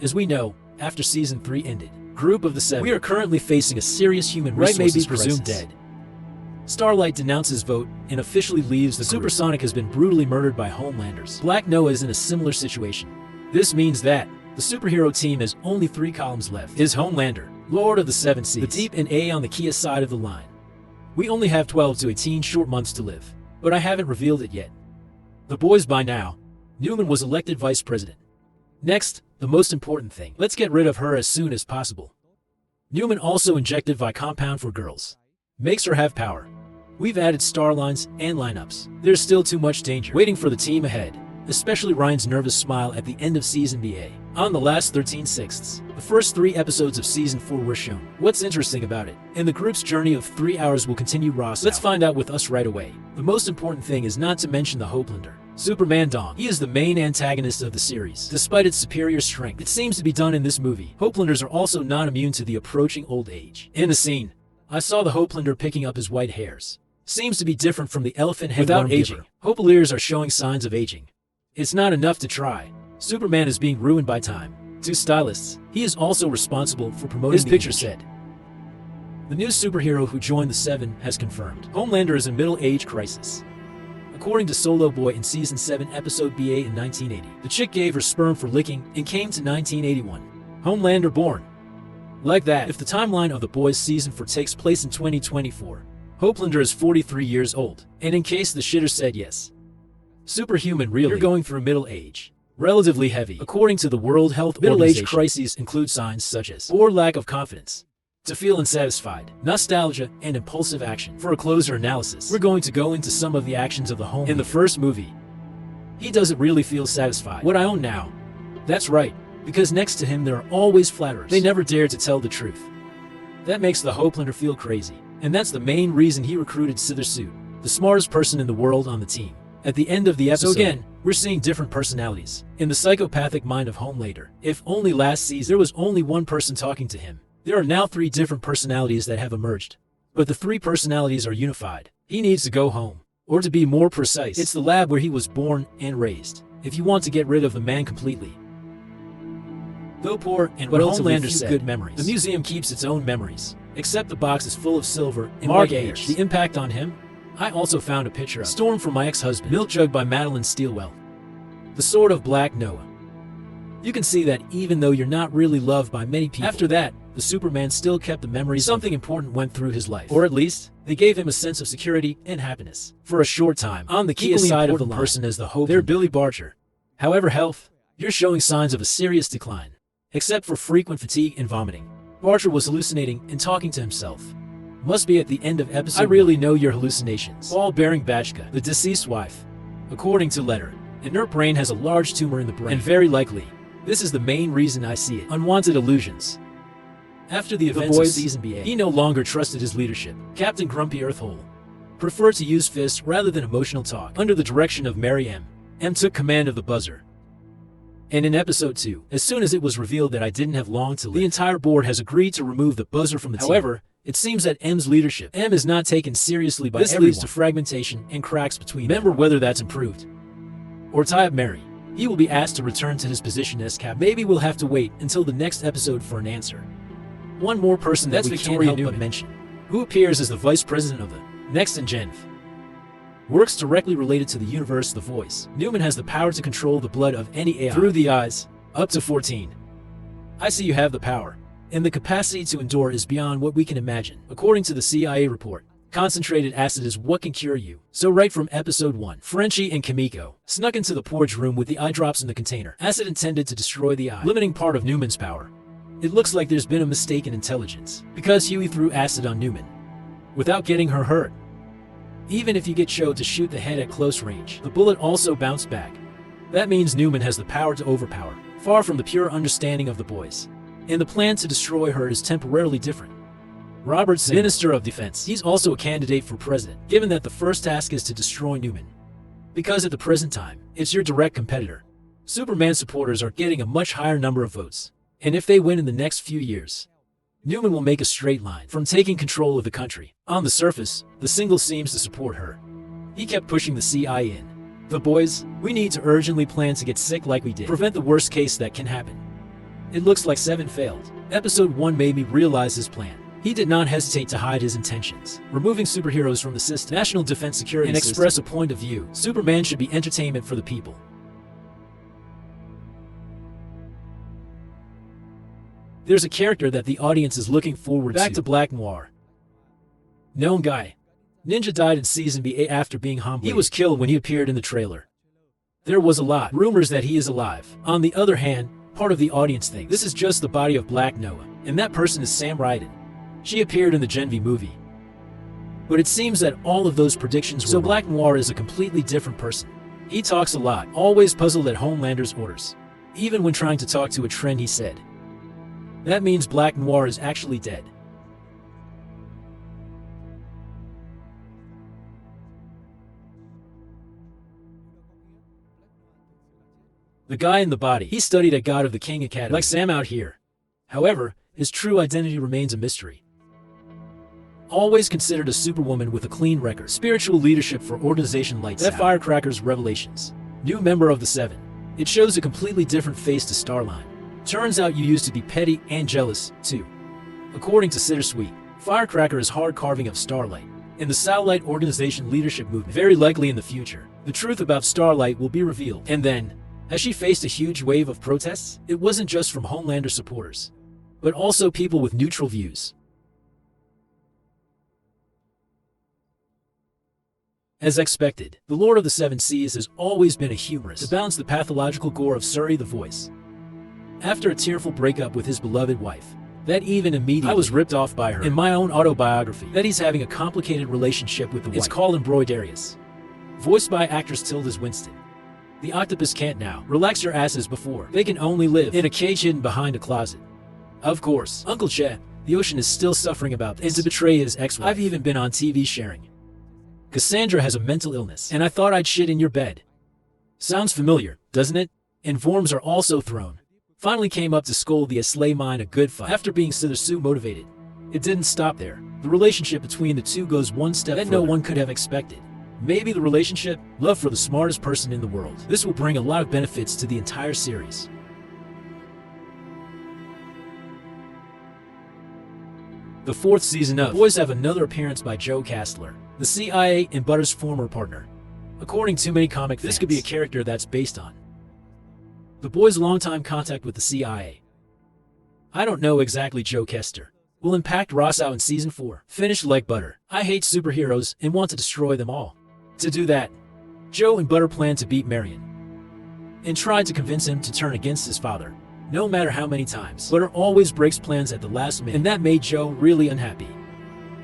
As we know, after Season 3 ended, Group of the Seven, we are currently facing a serious human resources presumed dead. Starlight denounces vote and officially leaves the Supersonic has been brutally murdered by Homelanders. Black Noah is in a similar situation. This means that the superhero team has only 3 columns left. Is Homelander, Lord of the Seven Seas, the Deep and A on the Kia side of the line. We only have 12 to 18 short months to live, but I haven't revealed it yet. The boys by now, Newman was elected vice president. Next, the most important thing, let's get rid of her as soon as possible. Newman also injected Vi compound for girls. Makes her have power. We've added star lines and lineups. There's still too much danger waiting for the team ahead, especially Ryan's nervous smile at the end of Season BA. On the last 13/6, the first 3 episodes of Season 4 were shown. What's interesting about it? And the group's journey of 3 hours will continue Ross. Let's find out with us right away. The most important thing is not to mention the Hopelander, Superman Dong. He is the main antagonist of the series. Despite its superior strength, it seems to be done in this movie. Hopelanders are also not immune to the approaching old age. In the scene, I saw the Hopelander picking up his white hairs. Seems to be different from the elephant head without aging. Hopeliers are showing signs of aging. It's not enough to try. Superman is being ruined by time. 2 stylists. He is also responsible for promoting his picture said. The new superhero who joined the Seven has confirmed Homelander is in middle-age crisis. According to Solo Boy in Season 7 Episode BA in 1980, the chick gave her sperm for licking and came to 1981. Homelander born. Like that, if the timeline of The Boys Season 4 takes place in 2024, Hopelander is 43 years old, and in case the shitter said yes. Superhuman really, you're going through middle age. Relatively heavy. According to the World Health Organization, middle-age crises include signs such as or lack of confidence, to feel unsatisfied, nostalgia, and impulsive action. For a closer analysis, we're going to go into some of the actions of the Home in the first movie. He doesn't really feel satisfied. What I own now. That's right, because next to him there are always flatterers. They never dare to tell the truth. That makes the Hopelander feel crazy, and that's the main reason he recruited Sithersuit, the smartest person in the world, on the team. At the end of the episode, so again, we're seeing different personalities. In the psychopathic mind of Homelander, if only last season there was only one person talking to him, there are now 3 different personalities that have emerged. But the 3 personalities are unified. He needs to go home. Or to be more precise, it's the lab where he was born and raised, if you want to get rid of the man completely. Though poor and what Homelander said, good memories. The museum keeps its own memories, except the box is full of silver and Mark H. The impact on him? I also found a picture of Storm from My Ex-Husband, Milk Jug by Madeline Steelwell. The Sword of Black Noah. You can see that even though you're not really loved by many people, after that, the Superman still kept the memories. Something important went through his life. Or at least, they gave him a sense of security and happiness. For a short time, on the Kia side of the person as the Hope, they're Billy Barger. However, health, you're showing signs of a serious decline. Except for frequent fatigue and vomiting. Barger was hallucinating and talking to himself. Must be at the end of episode. I really know your hallucinations. Paul Baring-Bachka, the deceased wife. According to Letter, inert brain has a large tumor in the brain, and very likely, this is the main reason I see it. Unwanted illusions. After the events of Season BA, he no longer trusted his leadership. Captain Grumpy Earthhole preferred to use fists rather than emotional talk. Under the direction of Mary M. M took command of the buzzer. And in episode 2, as soon as it was revealed that I didn't have long to live, the entire board has agreed to remove the buzzer from the team. However, it seems that M's leadership M is not taken seriously by everyone. This leads to fragmentation and cracks between them. Remember whether that's improved. Or tie up Mary. He will be asked to return to his position as cap. Maybe we'll have to wait until the next episode for an answer. One more person that we can't help but mention, who appears as the vice president of the Next and Gen V. Works directly related to the universe The Voice. Newman has the power to control the blood of any AI through the eyes, up to 14. I see you have the power, and the capacity to endure is beyond what we can imagine. According to the CIA report, concentrated acid is what can cure you. So right from episode 1, Frenchie and Kimiko snuck into the porridge room with the eye drops in the container. Acid intended to destroy the eye, limiting part of Newman's power. It looks like there's been a mistake in intelligence, because Huey threw acid on Newman, without getting her hurt. Even if you get Cho to shoot the head at close range, the bullet also bounced back. That means Newman has the power to overpower, far from the pure understanding of the boys. And the plan to destroy her is temporarily different. Robertson, Minister of Defense, he's also a candidate for president, given that the first task is to destroy Newman. Because at the present time, it's your direct competitor. Superman supporters are getting a much higher number of votes. And if they win in the next few years, Newman will make a straight line from taking control of the country. On the surface, the single seems to support her. He kept pushing the CIA in. The boys, we need to urgently plan to get sick like we did. Prevent the worst case that can happen. It looks like Seven failed. Episode 1 made me realize his plan. He did not hesitate to hide his intentions, removing superheroes from the system, national defense security and express a point of view. Superman should be entertainment for the people. There's a character that the audience is looking forward to. Back to Black Noir. Known guy. Ninja died in Season B after being hombladed. He was killed when he appeared in the trailer. There was a lot rumors that he is alive. On the other hand, part of the audience thinks this is just the body of Black Noah, and that person is Sam Ryden. She appeared in the Gen V movie. But it seems that all of those predictions were wrong. Black Noir is a completely different person. He talks a lot, always puzzled at Homelander's orders. Even when trying to talk to a trend, he said. That means Black Noir is actually dead. The guy in the body, he studied at God of the King Academy, like Sam out here. However, his true identity remains a mystery. Always considered a superwoman with a clean record, spiritual leadership for organization Lights Out. That Firecracker's Revelations. New member of the Seven. It shows a completely different face to Starline. Turns out you used to be petty and jealous, too. According to Sittersweet, Firecracker is hard carving of Starlight. In the Satellite Organization leadership movement, very likely in the future, the truth about Starlight will be revealed. And then, as she faced a huge wave of protests, it wasn't just from Homelander supporters, but also people with neutral views. As expected, the Lord of the Seven Seas has always been a humorist to balance the pathological gore of Suri the Voice. After a tearful breakup with his beloved wife, that even immediately I was ripped off by her in my own autobiography, that he's having a complicated relationship with the wife. It's called Embroidarius. Voiced by actress Tilda Winston. The octopus can't now relax your asses before they can only live in a cage hidden behind a closet. Of course, Uncle Chet, the ocean is still suffering about this, and to betray his ex-wife. I've even been on TV sharing. Cassandra has a mental illness, and I thought I'd shit in your bed. Sounds familiar, doesn't it? And forms are also thrown. Finally came up to scold the Aslay Mine a good fight after being Sittersu motivated. It didn't stop there. The relationship between the two goes one step that no one could have expected. Maybe the relationship, love for the smartest person in the world. This will bring a lot of benefits to the entire series. The 4th season of The Boys have another appearance by Joe Castler, the CIA and Butter's former partner. According to many comic fans, this could be a character that's based on The Boys' longtime contact with the CIA. I don't know exactly Joe Kester will impact Rossau in Season 4. Finished like Butter. I hate superheroes and want to destroy them all. To do that, Joe and Butter plan to beat Marion and tried to convince him to turn against his father. No matter how many times, Butter always breaks plans at the last minute, and that made Joe really unhappy.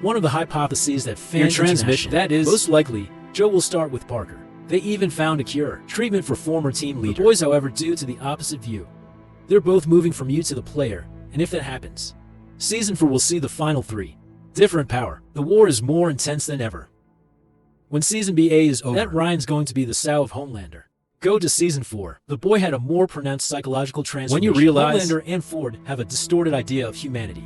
One of the hypotheses that fans transmission, that is, most likely, Joe will start with Parker. They even found a cure, treatment for former team leader. The Boys, however, do to the opposite view. They're both moving from you to the player, and if that happens, Season 4 will see the final 3. Different power. The war is more intense than ever. When Season BA is over, that Ryan's going to be the sow of Homelander. Go to Season 4. The boy had a more pronounced psychological transformation. When you realize Homelander and Ford have a distorted idea of humanity.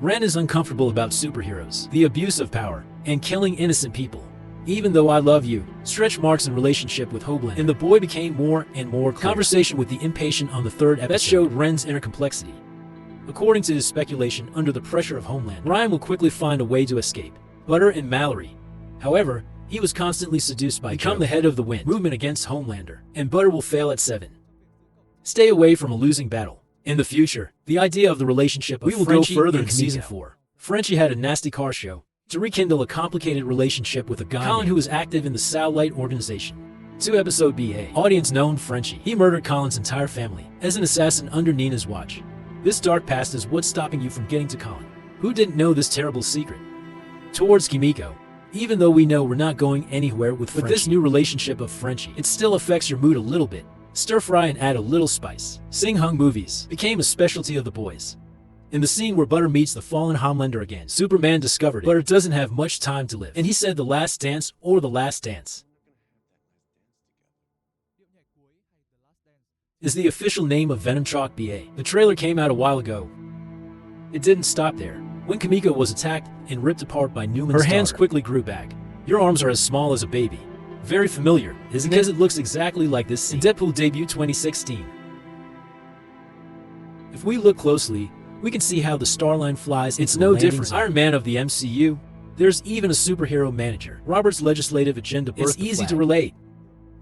Ren is uncomfortable about superheroes, the abuse of power, and killing innocent people. Even though I love you, stretch marks in relationship with Homelander, and the boy became more and more clear. Conversation with the impatient on the 3rd episode that showed Ren's inner complexity. According to his speculation, under the pressure of Homeland, Ryan will quickly find a way to escape. Butter and Mallory. However, he was constantly seduced by Become Joe, the head of the Wind movement against Homelander, and Butter will fail at 7. Stay away from a losing battle. In the future, the idea of the relationship of Frenchie go further in Season 4. Frenchie had a nasty car show to rekindle a complicated relationship with a guy Colin who was active in the Satellite Organization. 2 episode BA. Audience known Frenchie. He murdered Colin's entire family as an assassin under Nina's watch. This dark past is what's stopping you from getting to Colin. Who didn't know this terrible secret? Towards Kimiko. Even though we know we're not going anywhere with this new relationship of Frenchie, it still affects your mood a little bit. Stir fry and add a little spice. Sing-hung movies became a specialty of the boys. In the scene where Butter meets the fallen Homelander again, Superman discovered Butter doesn't have much time to live, and he said the last dance or the last dance is the official name of Venom Chalk BA. The trailer came out a while ago. It didn't stop there. When Kimiko was attacked and ripped apart by Newman's daughter, her hands quickly grew back. Your arms are as small as a baby. Very familiar, isn't it? Because it looks exactly like this scene in Deadpool debut 2016. If we look closely, we can see how the Starline flies. It's no different. Iron Man of the MCU. There's even a superhero manager. Robert's legislative agenda. It's easy to relate.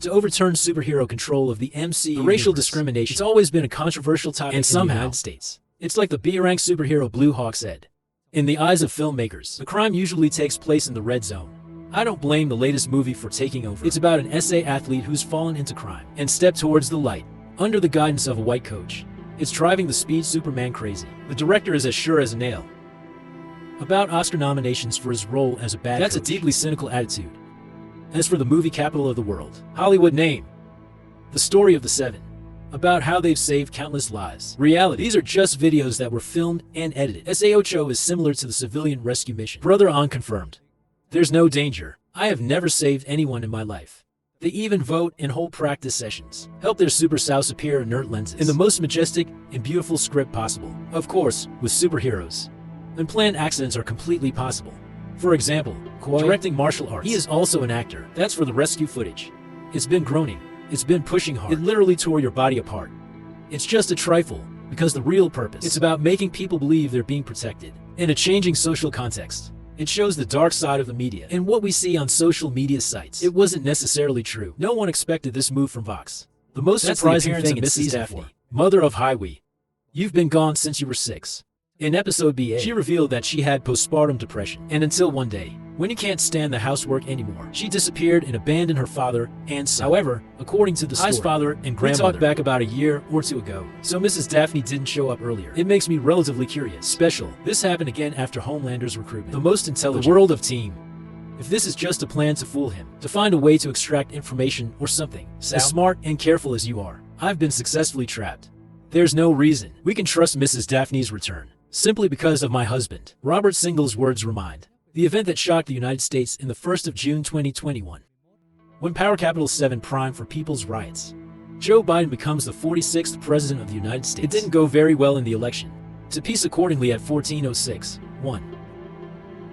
To overturn superhero control of the MCU. Racial discrimination. It's always been a controversial topic in the United States. It's like the B-rank superhero Blue Hawk said. In the eyes of filmmakers, the crime usually takes place in the red zone. I don't blame the latest movie for taking over. It's about an SA athlete who's fallen into crime and stepped towards the light, under the guidance of a white coach. It's driving the speed Superman crazy. The director is as sure as a nail about Oscar nominations for his role as a bad coach. That's a deeply cynical attitude. As for the movie capital of the world, Hollywood name, the story of the Seven, about how they've saved countless lives. Reality. These are just videos that were filmed and edited. SA-Ocho is similar to the civilian rescue mission. Brother unconfirmed. There's no danger. I have never saved anyone in my life. They even vote and hold practice sessions, help their super sows appear inert lenses in the most majestic and beautiful script possible. Of course, with superheroes, unplanned accidents are completely possible. For example, directing martial arts. He is also an actor. That's for the rescue footage. It's been groaning. It's been pushing hard. It literally tore your body apart. It's just a trifle, because the real purpose. It's about making people believe they're being protected. In a changing social context, it shows the dark side of the media and what we see on social media sites. It wasn't necessarily true. No one expected this move from Vox. The most surprising thing in Mrs. Daphne, mother of Highway. You've been gone since you were 6. In episode BA, she revealed that she had postpartum depression, and until one day, when you can't stand the housework anymore, she disappeared and abandoned her father and son. However, according to the story, father and grandmother talked back about a year or 2 ago, so Mrs. Daphne didn't show up earlier. It makes me relatively curious. Special. This happened again after Homelander's recruitment. The most intelligent. The world of team. If this is just a plan to fool him, to find a way to extract information or something, as smart and careful as you are, I've been successfully trapped. There's no reason we can trust Mrs. Daphne's return. Simply because of my husband. Robert Single's words remind the event that shocked the United States in the 1st of June 2021. When Power Capital 7 primed for people's riots, Joe Biden becomes the 46th President of the United States. It didn't go very well in the election. To peace accordingly at 14:06, 1.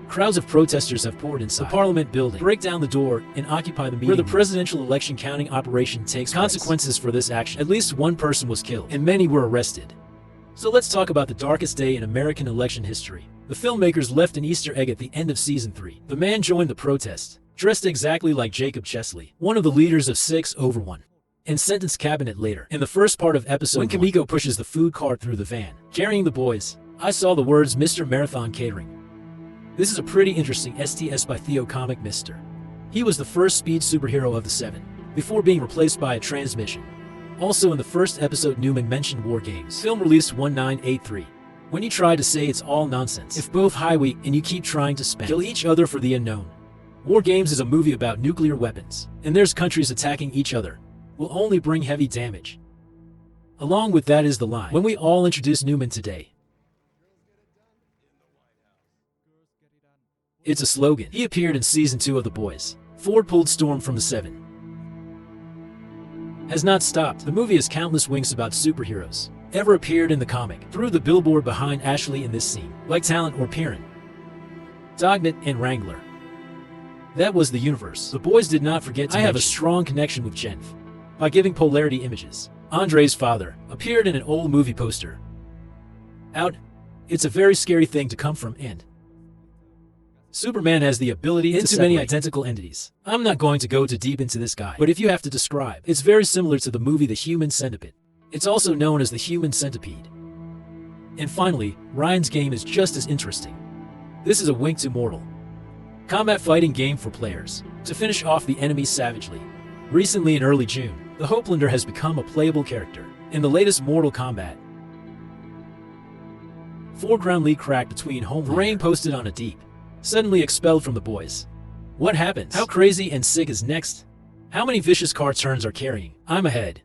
Crowds of protesters have poured inside the Parliament building, break down the door, and occupy the meeting where the presidential election counting operation takes place. Consequences for this action. At least one person was killed, and many were arrested. So let's talk about the darkest day in American election history. The filmmakers left an Easter egg at the end of season 3. The man joined the protest, dressed exactly like Jacob Chesley, one of the leaders of 6/1, and sentenced cabinet later. In the first part of episode 1, when Kimiko pushes the food cart through the van, carrying the boys, I saw the words Mr. Marathon Catering. This is a pretty interesting STS by Theo Comic Mr. He was the first speed superhero of the 7, before being replaced by a transmission. Also in the first episode, Newman mentioned War Games. Film released 1983. When you try to say it's all nonsense, if both Highway and you keep trying to kill each other for the unknown. War Games is a movie about nuclear weapons, and there's countries attacking each other. Will only bring heavy damage. Along with that is the line, when we all introduce Newman today. It's a slogan. He appeared in season 2 of The Boys. Ford pulled Storm from the 7. Has not stopped. The movie has countless winks about superheroes ever appeared in the comic. Through the billboard behind Ashley in this scene, like Talent or Piran, Dognet and Wrangler. That was the universe. The boys did not forget to have a strong connection with Jenf by giving polarity images. Andre's father appeared in an old movie poster. Out. It's a very scary thing to come from, and Superman has the ability to separate many identical entities. I'm not going to go too deep into this guy, but if you have to describe, it's very similar to the movie The Human Centipede. It's also known as the Human Centipede. And finally, Ryan's game is just as interesting. This is a wink to Mortal Kombat fighting game for players to finish off the enemies savagely. Recently in early June, the Hopelander has become a playable character in the latest Mortal Kombat. Foreground leak crack between Homelander. Rain posted on a deep. Suddenly expelled from the boys. What happens? How crazy and sick is next? How many vicious car turns are carrying? I'm ahead.